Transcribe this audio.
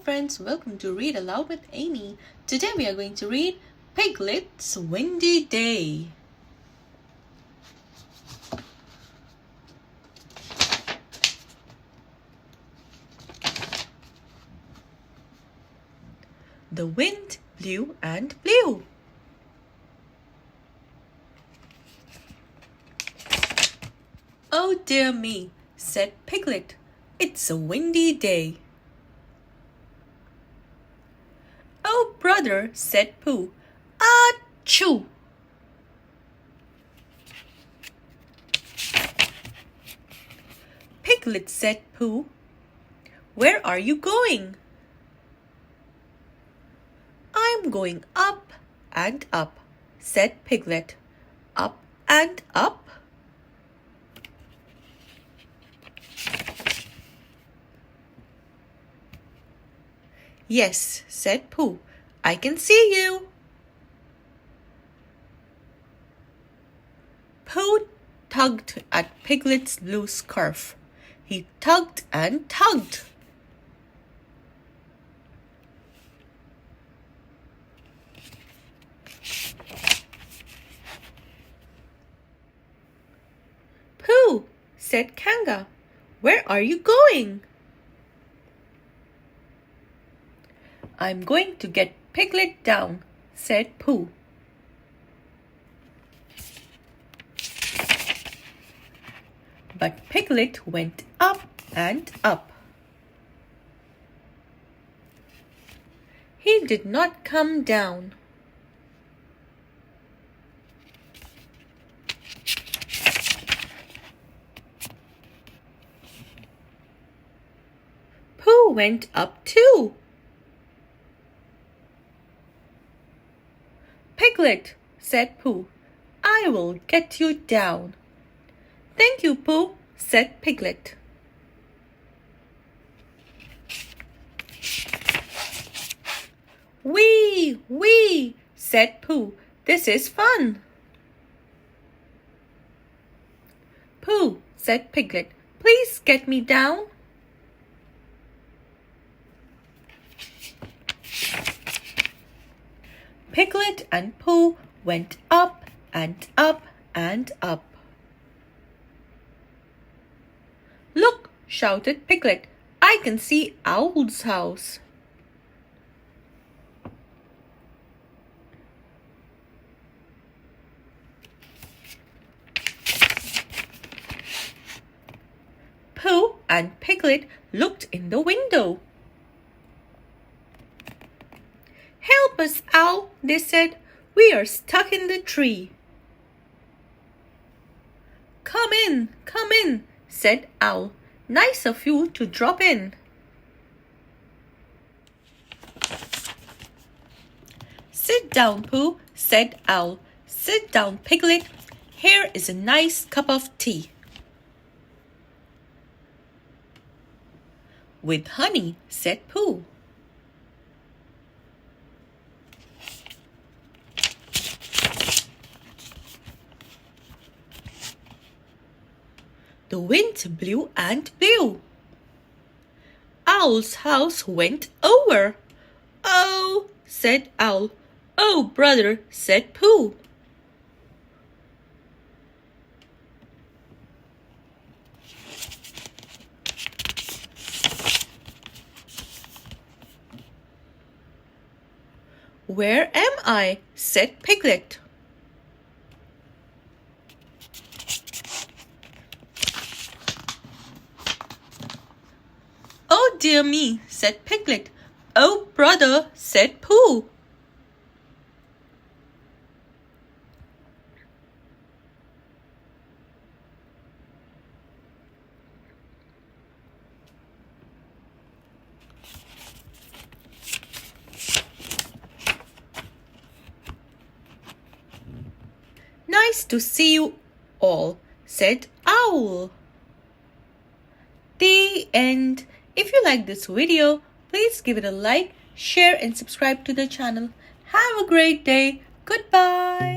friends, welcome to Read Aloud with Amy. Today we are going to read Piglet's Windy Day. The wind blew and blew. "Oh dear me," said Piglet. "It's a windy day." "Oh, brother," said Pooh. "Achoo!" "Piglet," said Pooh, "where are you going?" "I'm going up and up," said Piglet. "Up and up?" "Yes," said Pooh, "I can see you." Pooh tugged at Piglet's loose scarf. He tugged and tugged. "Pooh," said Kanga, "where are you going?" "I'm going to get Piglet down," said Pooh. But Piglet went up and up. He did not come down. Pooh went up too. "Piglet," said Pooh, "I will get you down." "Thank you, Pooh," said Piglet. "Wee, wee," said Pooh, "this is fun." "Pooh," said Piglet, "please get me down." Piglet and Pooh went up and up and up. "Look," shouted Piglet, "I can see Owl's house." Pooh and Piglet looked in the window. "Help us, Owl," they said. "We are stuck in the tree." Come in," said Owl. "Nice of you to drop in." "Sit down, Pooh," said Owl. "Sit down, Piglet. Here is a nice cup of tea." "With honey," said Pooh. The wind blew and blew. Owl's house went over. "Oh," said Owl. "Oh, brother," said Pooh. "Where am I?" said Piglet. "Oh dear me," said Piglet. "Oh, brother," said Pooh. "Nice to see you all," said Owl. The end. If you like this video, please give it a like, share and subscribe to the channel. Have a great day. Goodbye.